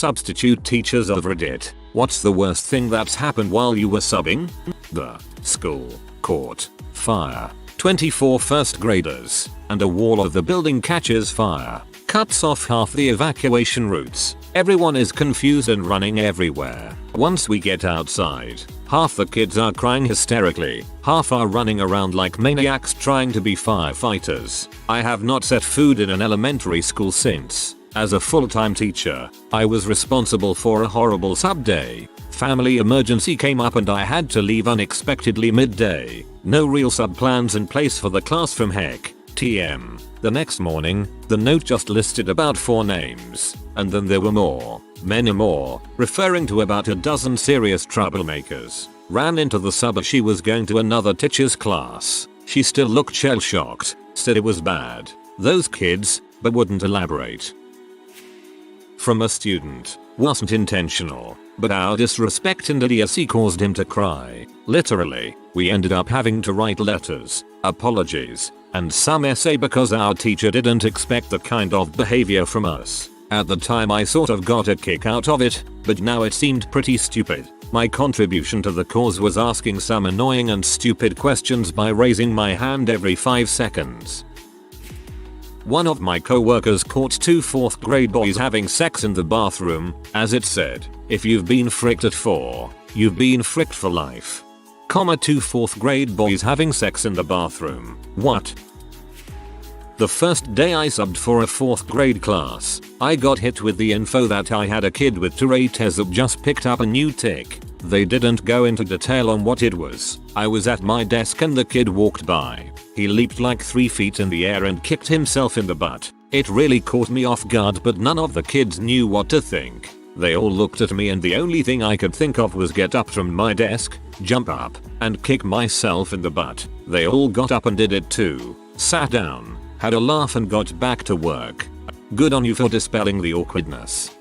substitute teachers of Reddit. What's the worst thing that's happened while you were subbing? The school caught fire. 24 first graders, and a wall of the building catches fire. Cuts off half the evacuation routes. Everyone is confused and running everywhere. Once we get outside, half the kids are crying hysterically. Half are running around like maniacs trying to be firefighters. I have not set food in an elementary school since. As a full-time teacher, I was responsible for a horrible sub day. Family emergency came up and I had to leave unexpectedly midday. No real sub plans in place for the class from heck. TM. The next morning, the note just listed about 4 names. And then there were more. Many more. Referring to about a dozen serious troublemakers. Ran into the sub as she was going to another teacher's class. She still looked shell-shocked. Said it was bad. Those kids, but wouldn't elaborate. From a student. Wasn't intentional, but our disrespect and idiocy caused him to cry. Literally, we ended up having to write letters, apologies, and some essay because our teacher didn't expect the kind of behavior from us. At the time I sort of got a kick out of it, but now it seemed pretty stupid. My contribution to the cause was asking some annoying and stupid questions by raising my hand every 5 seconds. One of my co-workers caught 2 4th grade boys having sex in the bathroom. As it said, if you've been fricked at 4, you've been fricked for life. 2 4th grade boys having sex in the bathroom. What? The first day I subbed for a 4th grade class, I got hit with the info that I had a kid with Tourette's that just picked up a new tic. They didn't go into detail on what it was. I was at my desk and the kid walked by. He leaped like 3 feet in the air and kicked himself in the butt. It really caught me off guard, but none of the kids knew what to think. They all looked at me and the only thing I could think of was get up from my desk, jump up, and kick myself in the butt. They all got up and did it too. Sat down, had a laugh and got back to work. Good on you for dispelling the awkwardness.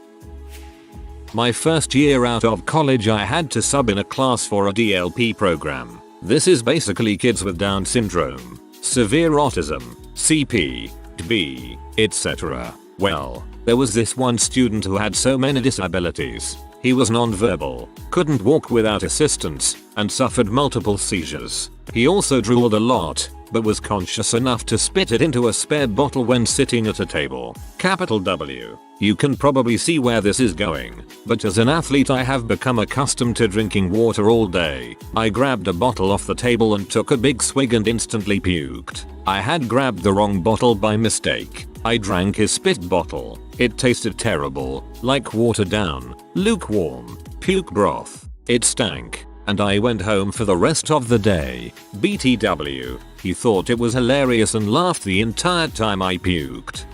My first year out of college I had to sub in a class for a DLP program. This is basically kids with Down syndrome, severe autism, CP, DB, etc. Well, there was this one student who had so many disabilities. He was nonverbal, couldn't walk without assistance, and suffered multiple seizures. He also drooled a lot, but was conscious enough to spit it into a spare bottle when sitting at a table. Capital W. You can probably see where this is going, but as an athlete I have become accustomed to drinking water all day. I grabbed a bottle off the table and took a big swig and instantly puked. I had grabbed the wrong bottle by mistake. I drank his spit bottle. It tasted terrible, like watered down, lukewarm, puke broth. It stank, and I went home for the rest of the day. BTW. He thought it was hilarious and laughed the entire time I puked.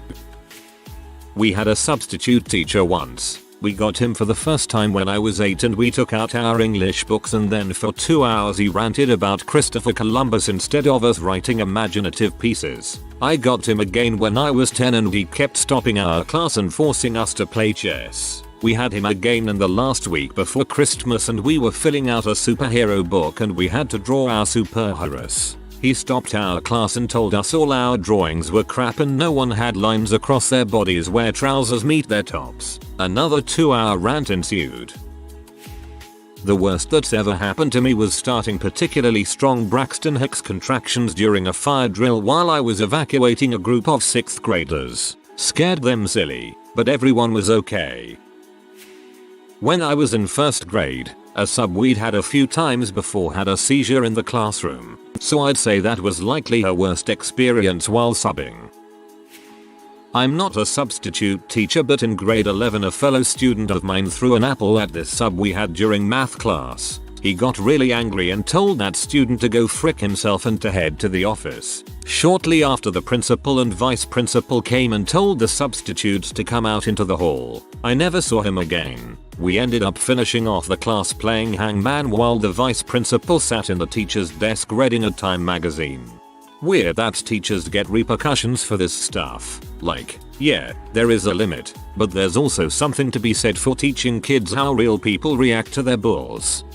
We had a substitute teacher once. We got him for the first time when I was 8 and we took out our English books and then for 2 hours he ranted about Christopher Columbus instead of us writing imaginative pieces. I got him again when I was 10 and he kept stopping our class and forcing us to play chess. We had him again in the last week before Christmas and we were filling out a superhero book and we had to draw our superheroes. He stopped our class and told us all our drawings were crap and no one had lines across their bodies where trousers meet their tops. Another 2-hour rant ensued. The worst that's ever happened to me was starting particularly strong Braxton Hicks contractions during a fire drill while I was evacuating a group of 6th graders. Scared them silly, but everyone was okay. When I was in 1st grade, a sub we'd had a few times before had a seizure in the classroom, so I'd say that was likely her worst experience while subbing. I'm not a substitute teacher, but in grade 11 a fellow student of mine threw an apple at this sub we had during math class. He got really angry and told that student to go frick himself and to head to the office. Shortly after, the principal and vice principal came and told the substitutes to come out into the hall. I never saw him again. We ended up finishing off the class playing hangman while the vice principal sat in the teacher's desk reading a Time magazine. Weird that teachers get repercussions for this stuff. Like, yeah, there is a limit, but there's also something to be said for teaching kids how real people react to their bulls.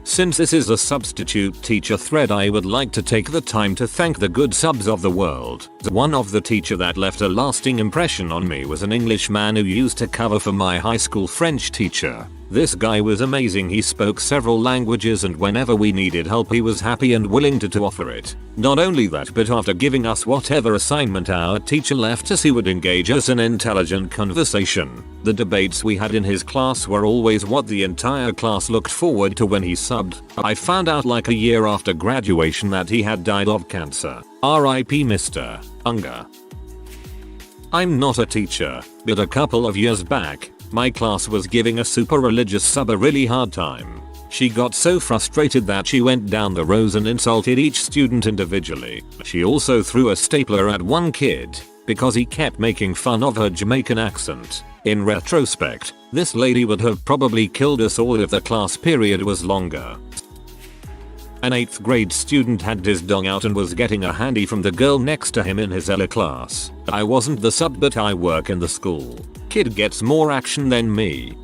Since this is a substitute teacher thread, I would like to take the time to thank the good subs of the world. One of the teacher that left a lasting impression on me was an Englishman who used to cover for my high school French teacher. This guy was amazing. He spoke several languages, and whenever we needed help he was happy and willing to offer it. Not only that, but after giving us whatever assignment our teacher left us, he would engage us in intelligent conversation. The debates we had in his class were always what the entire class looked forward to when he subbed. I found out like a year after graduation that he had died of cancer. R.I.P. Mr. Unger. I'm not a teacher, but a couple of years back, my class was giving a super religious sub a really hard time. She got so frustrated that she went down the rows and insulted each student individually. She also threw a stapler at one kid because he kept making fun of her Jamaican accent. In retrospect, this lady would have probably killed us all if the class period was longer. An 8th grade student had his dong out and was getting a handy from the girl next to him in his Ella class. I wasn't the sub, but I work in the school. Kid gets more action than me.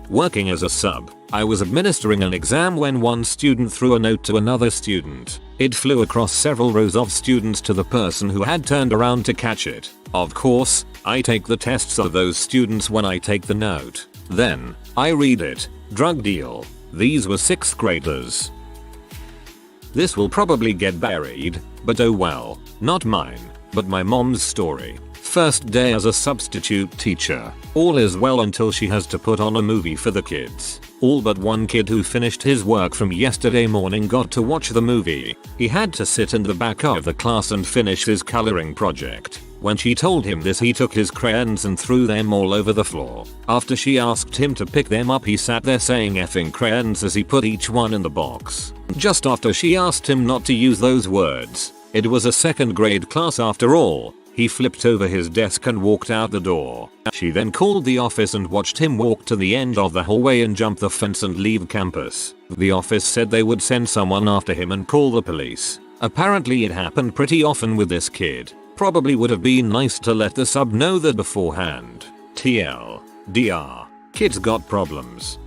Working as a sub, I was administering an exam when one student threw a note to another student. It flew across several rows of students to the person who had turned around to catch it. Of course, I take the tests of those students when I take the note. Then, I read it. Drug deal. These were 6th graders. This will probably get buried, but oh well. Not mine, but my mom's story. First day as a substitute teacher. All is well until she has to put on a movie for the kids. All but one kid who finished his work from yesterday morning got to watch the movie. He had to sit in the back of the class and finish his coloring project. When she told him this, he took his crayons and threw them all over the floor. After she asked him to pick them up, he sat there saying effing crayons as he put each one in the box. Just after she asked him not to use those words. It was a 2nd grade class after all. He flipped over his desk and walked out the door. She then called the office and watched him walk to the end of the hallway and jump the fence and leave campus. The office said they would send someone after him and call the police. Apparently it happened pretty often with this kid. Probably would have been nice to let the sub know that beforehand. TL. DR. Kids got problems.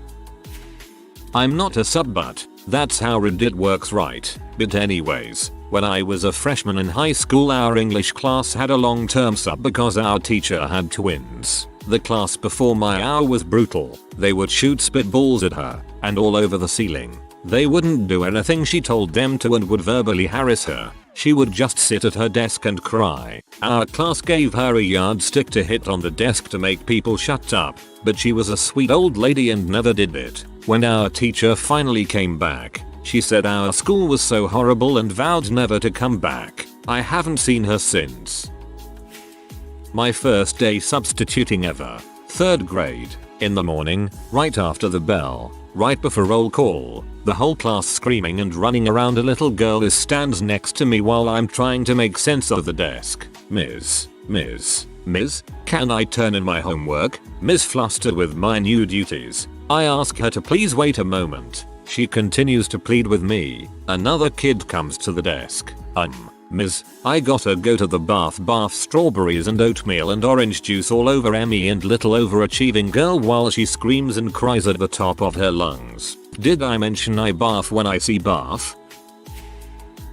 I'm not a sub, but that's how Reddit works, right? But anyways, when I was a freshman in high school, our English class had a long-term sub because our teacher had twins. The class before my hour was brutal. They would shoot spitballs at her and all over the ceiling. They wouldn't do anything she told them to and would verbally harass her. She would just sit at her desk and cry. Our class gave her a yardstick to hit on the desk to make people shut up, but she was a sweet old lady and never did it. When our teacher finally came back, she said our school was so horrible and vowed never to come back. I haven't seen her since. My first day substituting ever. 3rd grade. In the morning, right after the bell, right before roll call, the whole class screaming and running around. A little girl stands next to me while I'm trying to make sense of the desk. Miss, can I turn in my homework? Miss flustered with my new duties. I ask her to please wait a moment. She continues to plead with me. Another kid comes to the desk. Miss, I gotta go to the bath, strawberries and oatmeal and orange juice all over me and little overachieving girl while she screams and cries at the top of her lungs. Did I mention I bath when I see bath?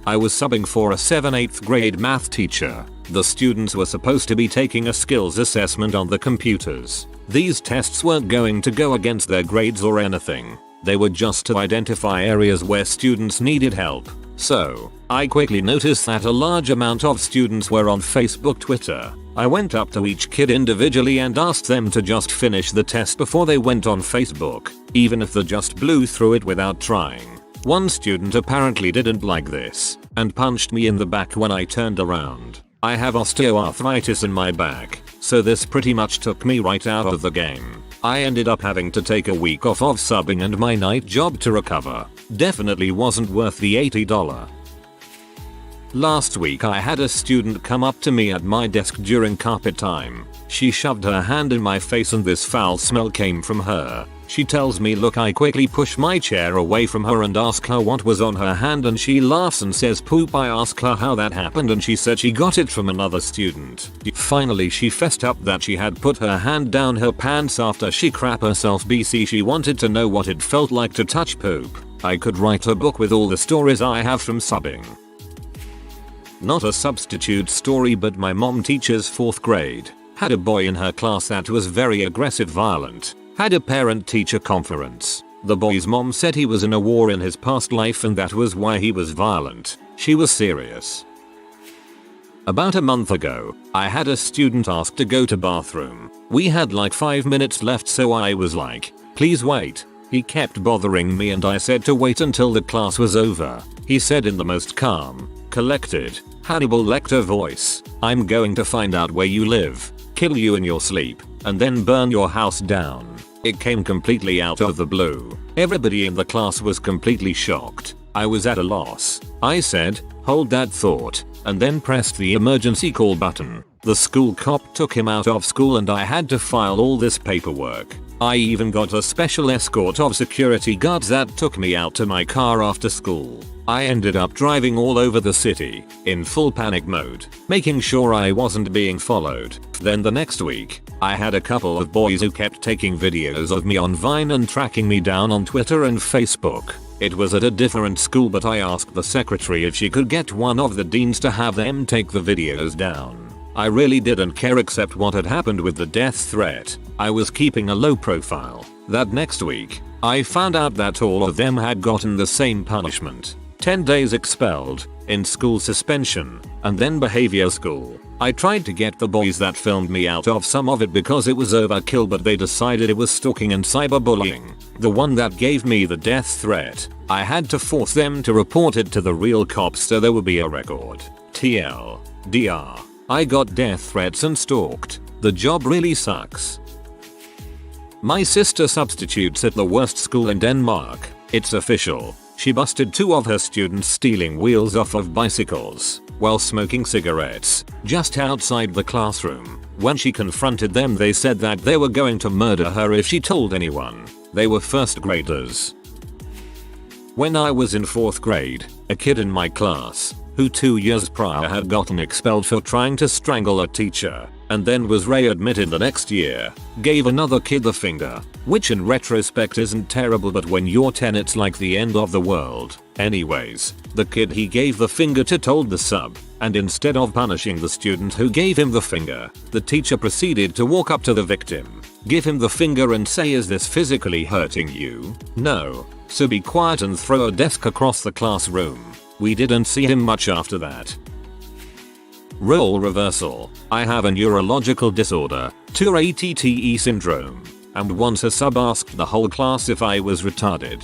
I was subbing for a 8th grade math teacher. The students were supposed to be taking a skills assessment on the computers. These tests weren't going to go against their grades or anything. They were just to identify areas where students needed help. So, I quickly noticed that a large amount of students were on Facebook, Twitter. I went up to each kid individually and asked them to just finish the test before they went on Facebook, even if they just blew through it without trying. One student apparently didn't like this, and punched me in the back when I turned around. I have osteoarthritis in my back, so this pretty much took me right out of the game. I ended up having to take a week off of subbing and my night job to recover. Definitely wasn't worth the $80. Last week I had a student come up to me at my desk during carpet time. She shoved her hand in my face and this foul smell came from her. She tells me look, I quickly push my chair away from her and ask her what was on her hand and she laughs and says poop. I ask her how that happened and she said she got it from another student. Finally she fessed up that she had put her hand down her pants after she crap herself. BC she wanted to know what it felt like to touch poop. I could write a book with all the stories I have from subbing. Not a substitute story, but my mom teaches 4th grade. Had a boy in her class that was very aggressive, violent. Had a parent-teacher conference. The boy's mom said he was in a war in his past life and that was why he was violent. She was serious. About a month ago, I had a student ask to go to bathroom. We had like 5 minutes left, so I was like, please wait. He kept bothering me and I said to wait until the class was over. He said in the most calm, collected, Hannibal Lecter voice, I'm going to find out where you live, kill you in your sleep, and then burn your house down. It came completely out of the blue. Everybody in the class was completely shocked. I was at a loss. I said, hold that thought, and then pressed the emergency call button. The school cop took him out of school and I had to file all this paperwork. I even got a special escort of security guards that took me out to my car after school. I ended up driving all over the city, in full panic mode, making sure I wasn't being followed. Then the next week, I had a couple of boys who kept taking videos of me on Vine and tracking me down on Twitter and Facebook. It was at a different school, but I asked the secretary if she could get one of the deans to have them take the videos down. I really didn't care except what had happened with the death threat. I was keeping a low profile. That next week, I found out that all of them had gotten the same punishment. 10 days expelled, in-school suspension, and then behavior school. I tried to get the boys that filmed me out of some of it because it was overkill, but they decided it was stalking and cyberbullying. The one that gave me the death threat, I had to force them to report it to the real cops so there would be a record. TLDR. I got death threats and stalked. The job really sucks. My sister substitutes at the worst school in Denmark. It's official. She busted 2 of her students stealing wheels off of bicycles while smoking cigarettes just outside the classroom. When she confronted them, they said that they were going to murder her if she told anyone. They were 1st graders. When I was in 4th grade, a kid in my class, who 2 years prior had gotten expelled for trying to strangle a teacher, and then was readmitted the next year, gave another kid the finger, which in retrospect isn't terrible, but when you're 10 it's like the end of the world. Anyways, the kid he gave the finger to told the sub, and instead of punishing the student who gave him the finger, the teacher proceeded to walk up to the victim, give him the finger and say, is this physically hurting you? No. So be quiet, and throw a desk across the classroom. We didn't see him much after that. Role reversal. I have a neurological disorder, Tourette syndrome, and once a sub asked the whole class if I was retarded.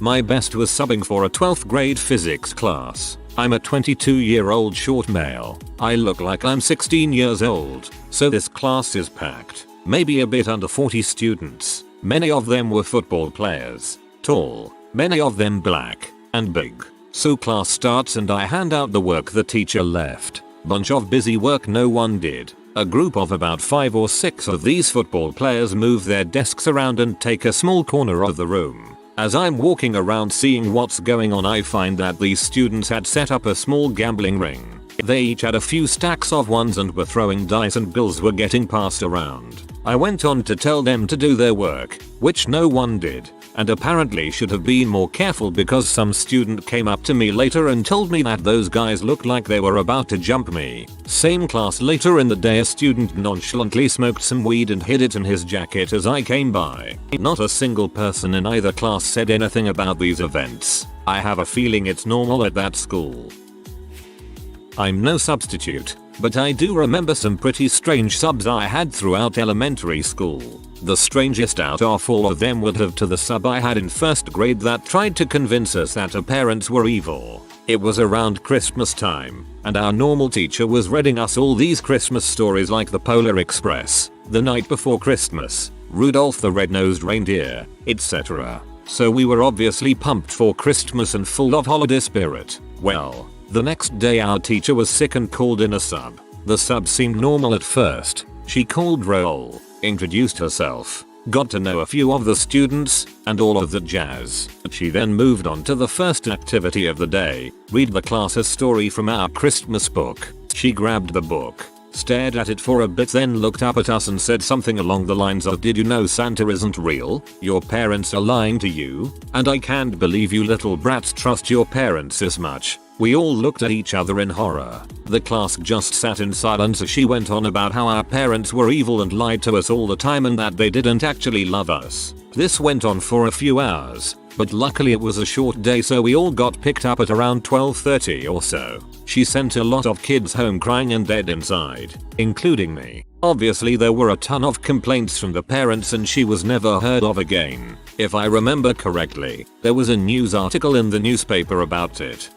My best was subbing for a 12th grade physics class. I'm a 22-year-old short male. I look like I'm 16 years old, so this class is packed, maybe a bit under 40 students. Many of them were football players, tall, many of them black, and big. So class starts and I hand out the work the teacher left. Bunch of busy work no one did. A group of about 5 or 6 of these football players move their desks around and take a small corner of the room. As I'm walking around seeing what's going on, I find that these students had set up a small gambling ring. They each had a few stacks of ones and were throwing dice and bills were getting passed around. I went on to tell them to do their work, which no one did, and apparently should have been more careful because some student came up to me later and told me that those guys looked like they were about to jump me. Same class later in the day, a student nonchalantly smoked some weed and hid it in his jacket as I came by. Not a single person in either class said anything about these events. I have a feeling it's normal at that school. I'm no substitute, but I do remember some pretty strange subs I had throughout elementary school. The strangest out of all of them would have to the sub I had in 1st grade that tried to convince us that our parents were evil. It was around Christmas time, and our normal teacher was reading us all these Christmas stories like the Polar Express, The Night Before Christmas, Rudolph the Red-Nosed Reindeer, etc. So we were obviously pumped for Christmas and full of holiday spirit. Well, The next day our teacher was sick and called in a sub. The sub seemed normal at first. She called roll, introduced herself, got to know a few of the students, and all of that jazz. She then moved on to the first activity of the day, read the class a story from our Christmas book. She grabbed the book, stared at it for a bit, then looked up at us and said something along the lines of, "Did you know Santa isn't real? Your parents are lying to you, and I can't believe you little brats trust your parents this much." We all looked at each other in horror. The class just sat in silence as she went on about how our parents were evil and lied to us all the time and that they didn't actually love us. This went on for a few hours, but luckily it was a short day, so we all got picked up at around 12:30 or so. She sent a lot of kids home crying and dead inside, including me. Obviously there were a ton of complaints from the parents and she was never heard of again. If I remember correctly, there was a news article in the newspaper about it.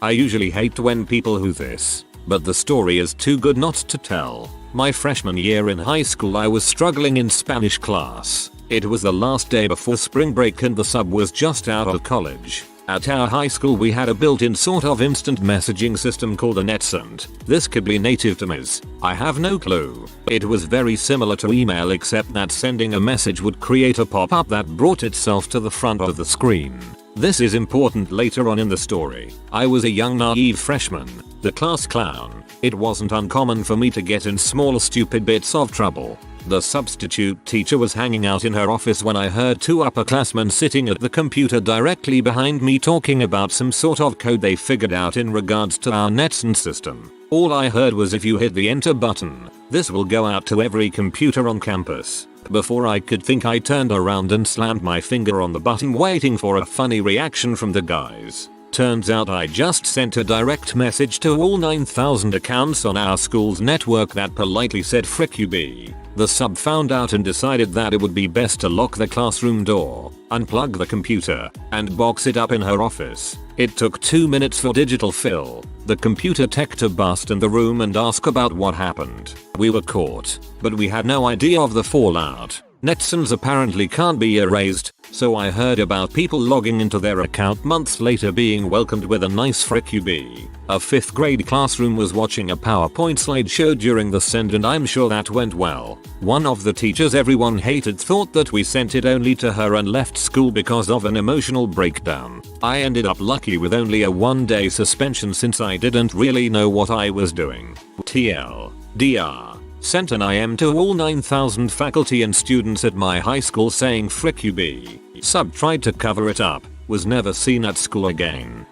I usually hate when people do this, but the story is too good not to tell. My freshman year in high school I was struggling in Spanish class. It was the last day before spring break and the sub was just out of college. At our high school we had a built-in sort of instant messaging system called a NetSend. This could be native to Ms. I have no clue. It was very similar to email except that sending a message would create a pop-up that brought itself to the front of the screen. This is important later on in the story. I was a young naive freshman, the class clown. It wasn't uncommon for me to get in small stupid bits of trouble. The substitute teacher was hanging out in her office when I heard two upperclassmen sitting at the computer directly behind me talking about some sort of code they figured out in regards to our NetSend system. All I heard was, "If you hit the enter button, this will go out to every computer on campus." Before I could think, I turned around and slammed my finger on the button waiting for a funny reaction from the guys. Turns out I just sent a direct message to all 9,000 accounts on our school's network that politely said "frick you be." The sub found out and decided that it would be best to lock the classroom door, unplug the computer, and box it up in her office. It took 2 minutes for digital fill, the computer tech, to bust in the room and ask about what happened. We were caught, but we had no idea of the fallout. NetSends apparently can't be erased, so I heard about people logging into their account months later being welcomed with a nice "frick you be." A 5th grade classroom was watching a PowerPoint slideshow during the send and I'm sure that went well. One of the teachers everyone hated thought that we sent it only to her and left school because of an emotional breakdown. I ended up lucky with only a 1-day suspension since I didn't really know what I was doing. TLDR. Sent an IM to all 9,000 faculty and students at my high school saying "frick you be." Sub tried to cover it up, was never seen at school again.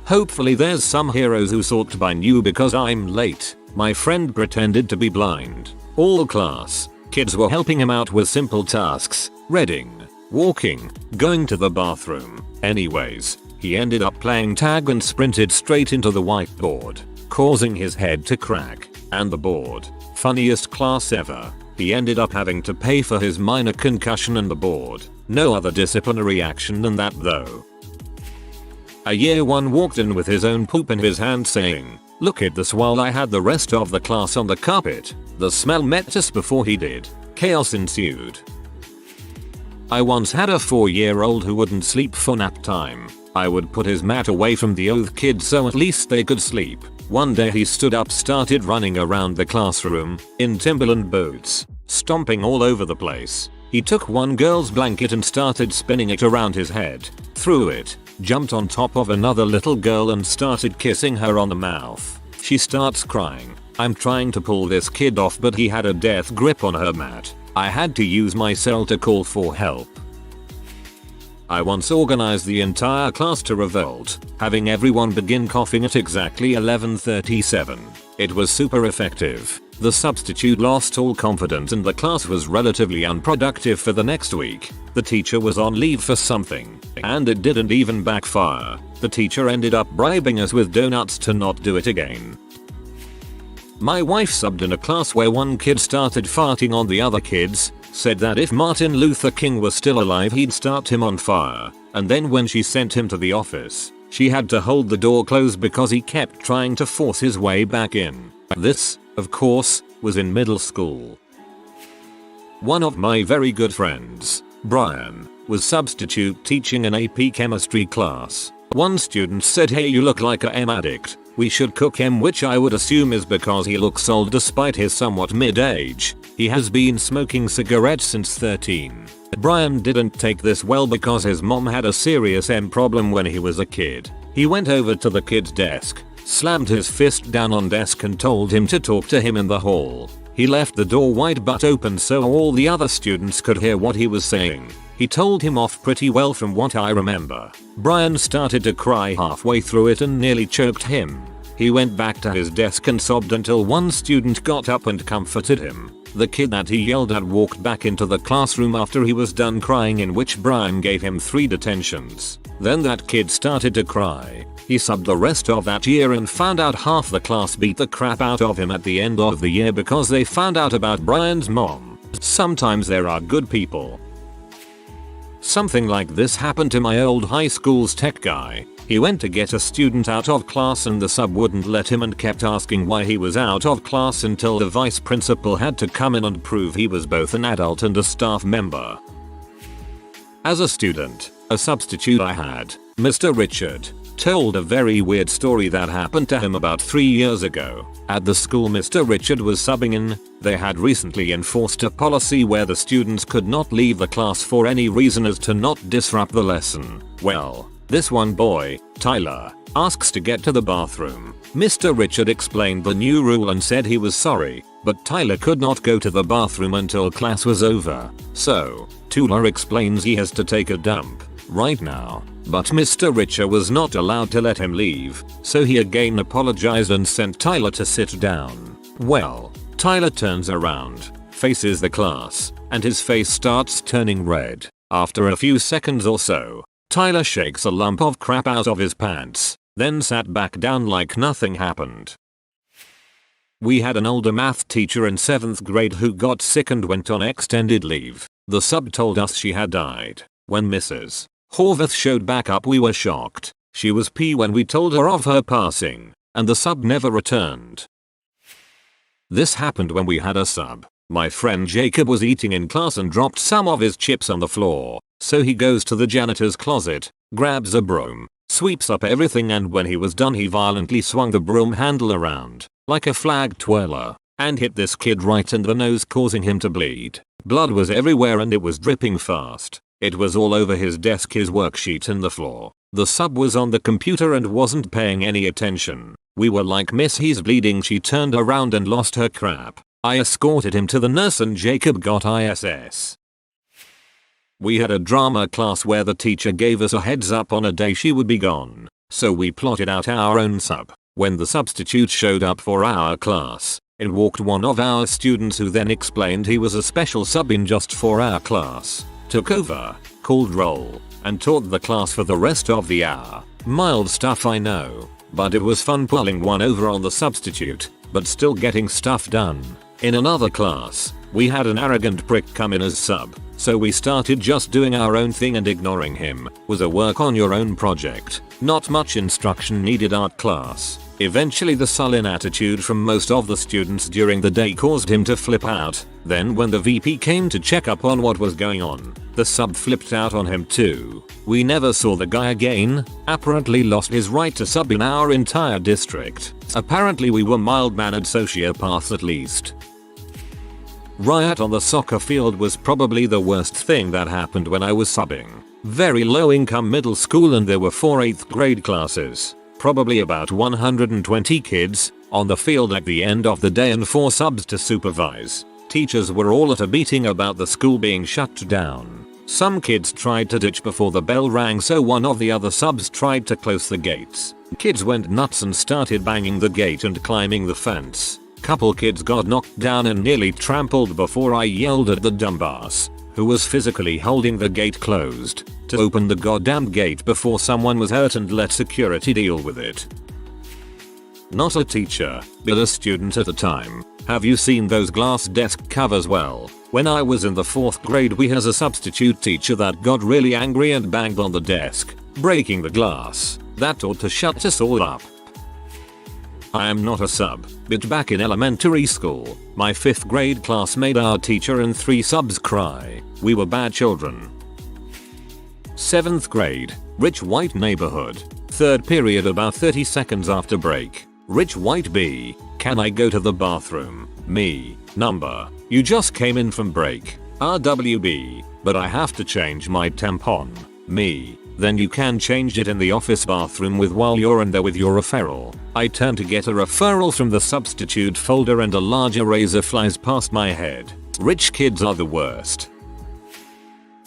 Hopefully there's some heroes who sort by new because I'm late. My friend pretended to be blind. All class kids were helping him out with simple tasks, reading, walking, going to the bathroom. Anyways, he ended up playing tag and sprinted straight into the whiteboard, causing his head to crack. And the board. Funniest class ever. He ended up having to pay for his minor concussion and the board. No other disciplinary action than that though. A year one walked in with his own poop in his hand saying, "Look at this," while I had the rest of the class on the carpet. The smell met us before he did. Chaos ensued. I once had a 4-year-old who wouldn't sleep for nap time. I would put his mat away from the other kids so at least they could sleep. One day he stood up, started running around the classroom in Timberland boots, stomping all over the place. He took one girl's blanket and started spinning it around his head, threw it, jumped on top of another little girl and started kissing her on the mouth. She starts crying. I'm trying to pull this kid off but he had a death grip on her mat. I had to use my cell to call for help. I once organized the entire class to revolt, having everyone begin coughing at exactly 11:37. It was super effective. The substitute lost all confidence and the class was relatively unproductive for the next week. The teacher was on leave for something, and it didn't even backfire. The teacher ended up bribing us with donuts to not do it again. My wife subbed in a class where one kid started farting on the other kids, said that if Martin Luther King was still alive he'd start him on fire, and then when she sent him to the office, she had to hold the door closed because he kept trying to force his way back in. This, of course, was in middle school. One of my very good friends, Brian, was substitute teaching an AP chemistry class. One student said, "Hey, you look like a M addict. We should cook him," which I would assume is because he looks old despite his somewhat mid-age. He has been smoking cigarettes since 13. Brian didn't take this well because his mom had a serious M problem when he was a kid. He went over to the kid's desk, slammed his fist down on desk and told him to talk to him in the hall. He left the door wide but open so all the other students could hear what he was saying. He told him off pretty well from what I remember. Brian started to cry halfway through it and nearly choked him. He went back to his desk and sobbed until one student got up and comforted him. The kid that he yelled at walked back into the classroom after he was done crying, in which Brian gave him 3 detentions. Then that kid started to cry. He subbed the rest of that year and found out half the class beat the crap out of him at the end of the year because they found out about Brian's mom. Sometimes there are good people. Something like this happened to my old high school's tech guy. He went to get a student out of class and the sub wouldn't let him and kept asking why he was out of class until the vice principal had to come in and prove he was both an adult and a staff member. As a student, a substitute I had, Mr. Richard, told a very weird story that happened to him about 3 years ago. At the school Mr. Richard was subbing in, they had recently enforced a policy where the students could not leave the class for any reason as to not disrupt the lesson. Well, this one boy, Tyler, asks to get to the bathroom. Mr. Richard explained the new rule and said he was sorry, but Tyler could not go to the bathroom until class was over. So, Tyler explains he has to take a dump right now. But Mr. Richard was not allowed to let him leave, so he again apologized and sent Tyler to sit down. Well, Tyler turns around, faces the class, and his face starts turning red. After a few seconds or so, Tyler shakes a lump of crap out of his pants, then sat back down like nothing happened. We had an older math teacher in 7th grade who got sick and went on extended leave. The sub told us she had died. When Mrs. Horvath showed back up, we were shocked. She was P when we told her of her passing, and the sub never returned. This happened when we had a sub. My friend Jacob was eating in class and dropped some of his chips on the floor, so he goes to the janitor's closet, grabs a broom, sweeps up everything, and when he was done he violently swung the broom handle around, like a flag twirler, and hit this kid right in the nose, causing him to bleed. Blood was everywhere and it was dripping fast. It was all over his desk, his worksheet, and the floor. The sub was on the computer and wasn't paying any attention. We were like, "Miss, he's bleeding." She turned around and lost her crap. I escorted him to the nurse and Jacob got ISS. We had a drama class where the teacher gave us a heads up on a day she would be gone, so we plotted out our own sub. When the substitute showed up for our class, in walked one of our students who then explained he was a special sub in just for our class. Took over, called roll, and taught the class for the rest of the hour. Mild stuff, I know, but it was fun pulling one over on the substitute, but still getting stuff done. In another class, we had an arrogant prick come in as sub, so we started just doing our own thing and ignoring him. Was a work on your own project, not much instruction needed art class. Eventually the sullen attitude from most of the students during the day caused him to flip out. Then when the VP came to check up on what was going on, the sub flipped out on him too. We never saw the guy again, apparently lost his right to sub in our entire district. Apparently we were mild-mannered sociopaths at least. Riot on the soccer field was probably the worst thing that happened when I was subbing. Very low income middle school and there were 4 8th grade classes. Probably about 120 kids on the field at the end of the day and 4 subs to supervise. Teachers were all at a meeting about the school being shut down. Some kids tried to ditch before the bell rang, so one of the other subs tried to close the gates. Kids went nuts and started banging the gate and climbing the fence. Couple kids got knocked down and nearly trampled before I yelled at the dumbass, who was physically holding the gate closed, to open the goddamn gate before someone was hurt and let security deal with it. Not a teacher, but a student at the time. Have you seen those glass desk covers? Well, when I was in the 4th grade we had a substitute teacher that got really angry and banged on the desk, breaking the glass. That ought to shut us all up. I am not a sub, but back in elementary school, my 5th grade class made our teacher and 3 subs cry. We were bad children. 7th grade, rich white neighborhood. third period about 30 seconds after break. Rich white B. Can I go to the bathroom? Me. Number. You just came in from break. RWB. But I have to change my tampon. Me. Then you can change it in the office bathroom while you're in there with your referral. I turn to get a referral from the substitute folder and a large eraser flies past my head. Rich kids are the worst.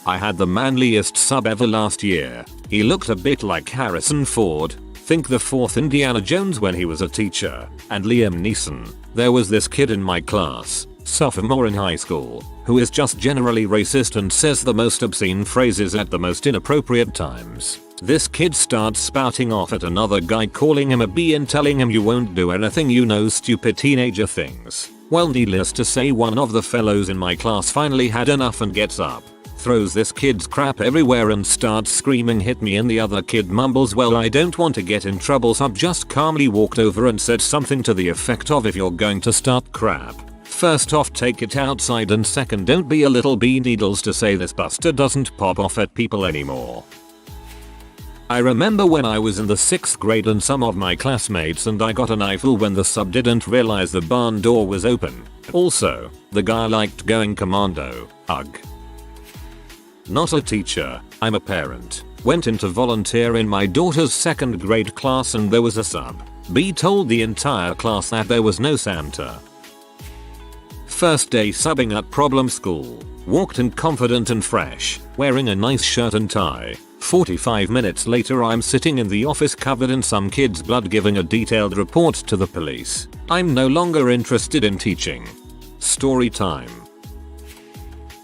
I had the manliest sub ever last year. He looked a bit like Harrison Ford. Think the fourth Indiana Jones when he was a teacher. And Liam Neeson. There was this kid in my class, sophomore in high school, who is just generally racist and says the most obscene phrases at the most inappropriate times. This kid starts spouting off at another guy, calling him a B and telling him you won't do anything, you know, stupid teenager things. Well, needless to say, one of the fellows in my class finally had enough and gets up, throws this kid's crap everywhere and starts screaming hit me, and the other kid mumbles, well, I don't want to get in trouble, so just calmly walked over and said something to the effect of, if you're going to start crap, first off take it outside, and second don't be a little bee needles to say this buster doesn't pop off at people anymore. I remember when I was in the 6th grade and some of my classmates and I got an eyeful when the sub didn't realize the barn door was open. Also, the guy liked going commando. Ugh. Not a teacher, I'm a parent. Went in to volunteer in my daughter's 2nd grade class and there was a sub. B told the entire class that there was no Santa. First day subbing at problem school. Walked in confident and fresh, wearing a nice shirt and tie. 45 minutes later I'm sitting in the office covered in some kid's blood giving a detailed report to the police. I'm no longer interested in teaching. Story time.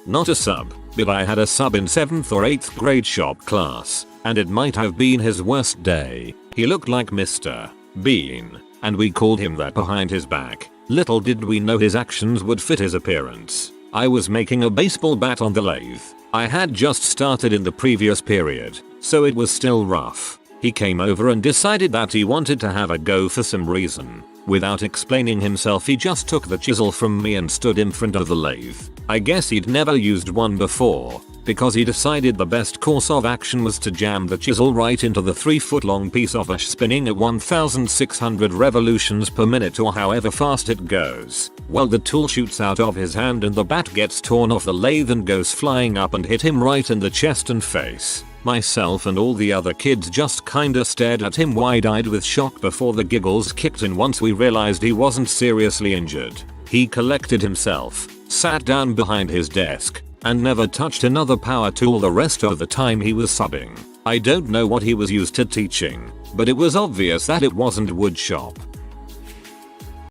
Not a sub, but I had a sub in 7th or 8th grade shop class, and it might have been his worst day. He looked like Mr. Bean, and we called him that behind his back. Little did we know his actions would fit his appearance. I was making a baseball bat on the lathe. I had just started in the previous period, so it was still rough. He came over and decided that he wanted to have a go for some reason. Without explaining himself, he just took the chisel from me and stood in front of the lathe. I guess he'd never used one before, because he decided the best course of action was to jam the chisel right into the 3-foot-long piece of ash spinning at 1,600 revolutions per minute or however fast it goes. Well, the tool shoots out of his hand and the bat gets torn off the lathe and goes flying up and hit him right in the chest and face. Myself and all the other kids just kinda stared at him wide-eyed with shock before the giggles kicked in once we realized he wasn't seriously injured. He collected himself, sat down behind his desk, and never touched another power tool the rest of the time he was subbing. I don't know what he was used to teaching, but it was obvious that it wasn't wood shop.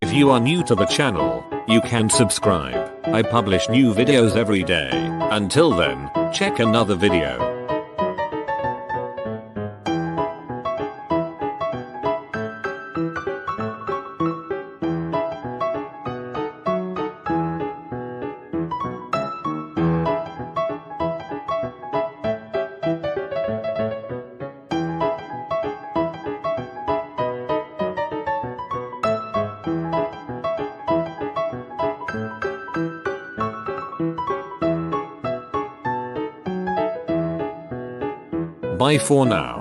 If you are new to the channel, you can subscribe. I publish new videos every day. Until then, check another video. Bye for now.